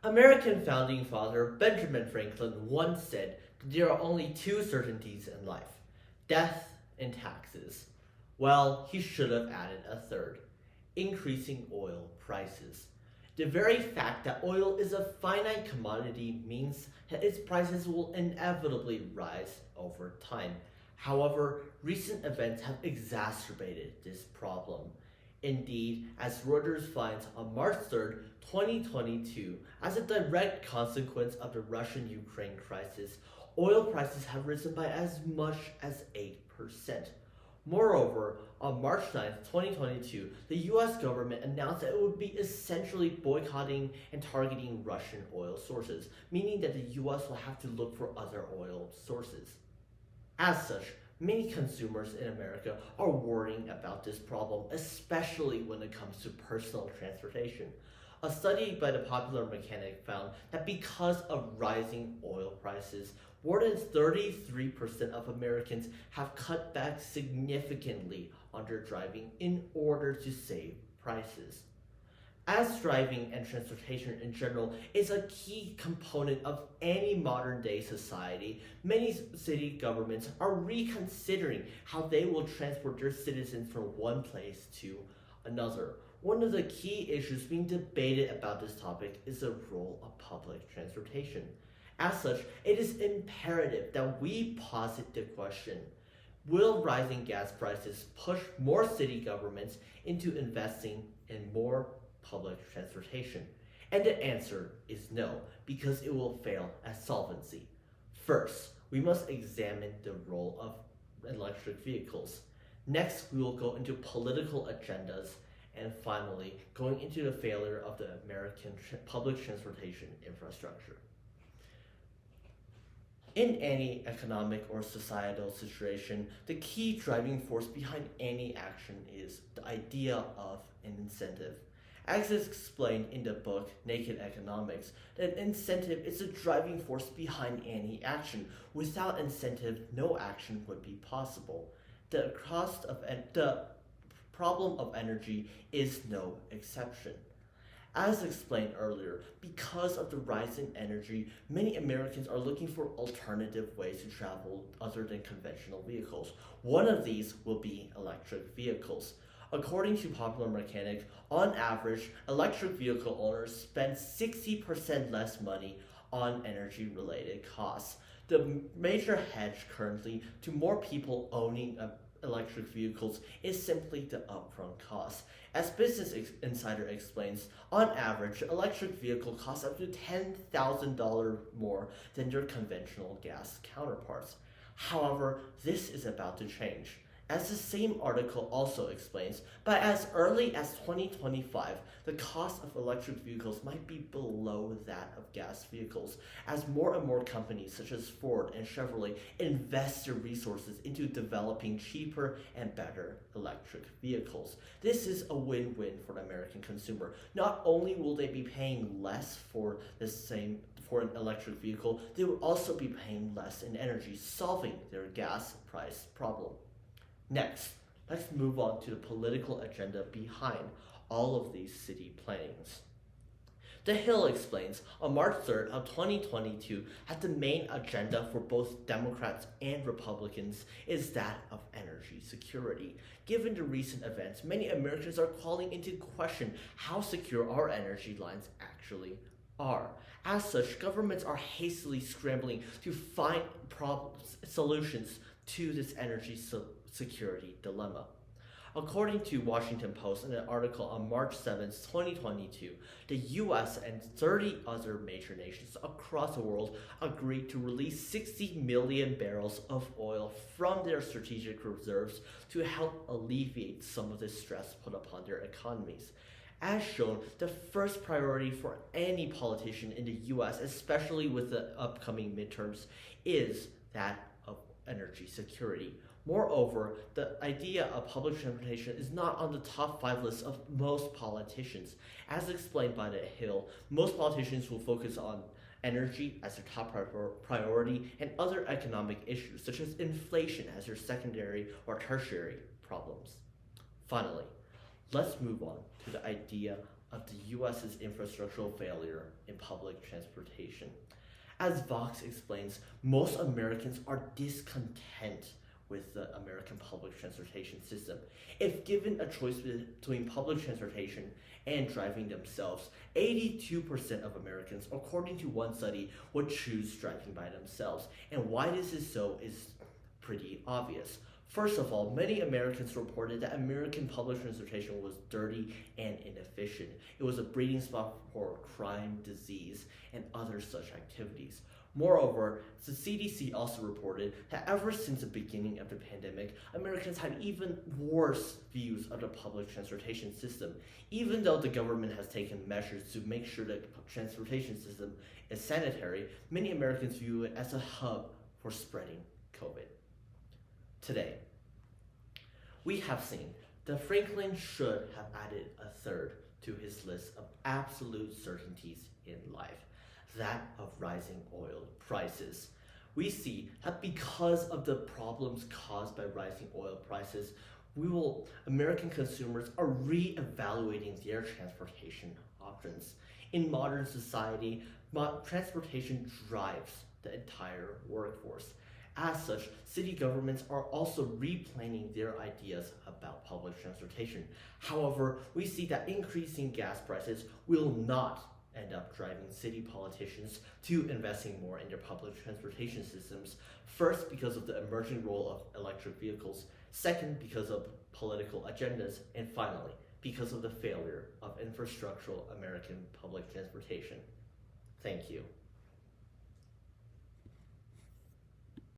American founding father Benjamin Franklin once said that there are only two certainties in life: death and taxes. Well, he should have added a third: increasing oil prices. The very fact that oil is a finite commodity means that its prices will inevitably rise over time. However, recent events have exacerbated this problem. Indeed, as Reuters finds on March 3rd, 2022, as a direct consequence of the Russian Ukraine crisis, oil prices have risen by as much as 8%. Moreover, on March 9th, 2022, the US government announced that it would be essentially boycotting and targeting Russian oil sources, meaning that the US will have to look for other oil sources. As such, many consumers in America are worrying about this problem, especially when it comes to personal transportation. A study by the Popular Mechanic found that because of rising oil prices, more than 33% of Americans have cut back significantly on their driving in order to save prices. As driving and transportation in general is a key component of any modern day society, many city governments are reconsidering how they will transport their citizens from one place to another. One of the key issues being debated about this topic is the role of public transportation. As such, it is imperative that we posit the question: will rising gas prices push more city governments into investing in more public transportation? And the answer is no, because it will fail at solvency. First, we must examine the role of electric vehicles. Next, we will go into political agendas, and finally, going into the failure of the American public transportation infrastructure. In any economic or societal situation, the key driving force behind any action is the idea of an incentive. As is explained in the book Naked Economics, that incentive is the driving force behind any action. Without incentive, no action would be possible. The problem of energy is no exception. As explained earlier, because of the rise in energy, many Americans are looking for alternative ways to travel other than conventional vehicles. One of these will be electric vehicles. According to Popular Mechanic, on average, electric vehicle owners spend 60% less money on energy-related costs. The major hedge currently to more people owning electric vehicles is simply the upfront cost. As Business Insider explains, on average, electric vehicle costs up to $10,000 more than their conventional gas counterparts. However, this is about to change. As the same article also explains, by as early as 2025, the cost of electric vehicles might be below that of gas vehicles, as more and more companies such as Ford and Chevrolet invest their resources into developing cheaper and better electric vehicles. This is a win-win for the American consumer. Not only will they be paying less for an electric vehicle, they will also be paying less in energy, solving their gas price problem. Next, let's move on to the political agenda behind all of these city plannings. The Hill explains on March 3rd of 2022 that the main agenda for both Democrats and Republicans is that of energy security. Given the recent events, many Americans are calling into question how secure our energy lines actually are. As such, governments are hastily scrambling to find solutions to this energy security dilemma. According to Washington Post in an article on March 7th, 2022, the US and 30 other major nations across the world agreed to release 60 million barrels of oil from their strategic reserves to help alleviate some of the stress put upon their economies. As shown, the first priority for any politician in the US, especially with the upcoming midterms, is that of energy security. Moreover, the idea of public transportation is not on the top 5 list of most politicians. As explained by The Hill, most politicians will focus on energy as their top priority and other economic issues such as inflation as their secondary or tertiary problems. Finally, let's move on to the idea of the US's infrastructural failure in public transportation. As Vox explains, most Americans are discontent with the American public transportation system. If given a choice between public transportation and driving themselves, 82% of Americans, according to one study, would choose driving by themselves. And why this is so is pretty obvious. First of all, many Americans reported that American public transportation was dirty and inefficient. It was a breeding spot for crime, disease, and other such activities. Moreover, the CDC also reported that ever since the beginning of the pandemic, Americans had even worse views of the public transportation system. Even though the government has taken measures to make sure that the transportation system is sanitary, many Americans view it as a hub for spreading COVID. Today, we have seen that Franklin should have added a third to his list of absolute certainties in life, that of rising oil prices. We see that because of the problems caused by rising oil prices, American consumers are re-evaluating their transportation options. In modern society, transportation drives the entire workforce. As such, city governments are also replanning their ideas about public transportation. However, we see that increasing gas prices will not end up driving city politicians to investing more in their public transportation systems. First, because of the emerging role of electric vehicles. Second, because of political agendas. And finally, because of the failure of infrastructural American public transportation. Thank you.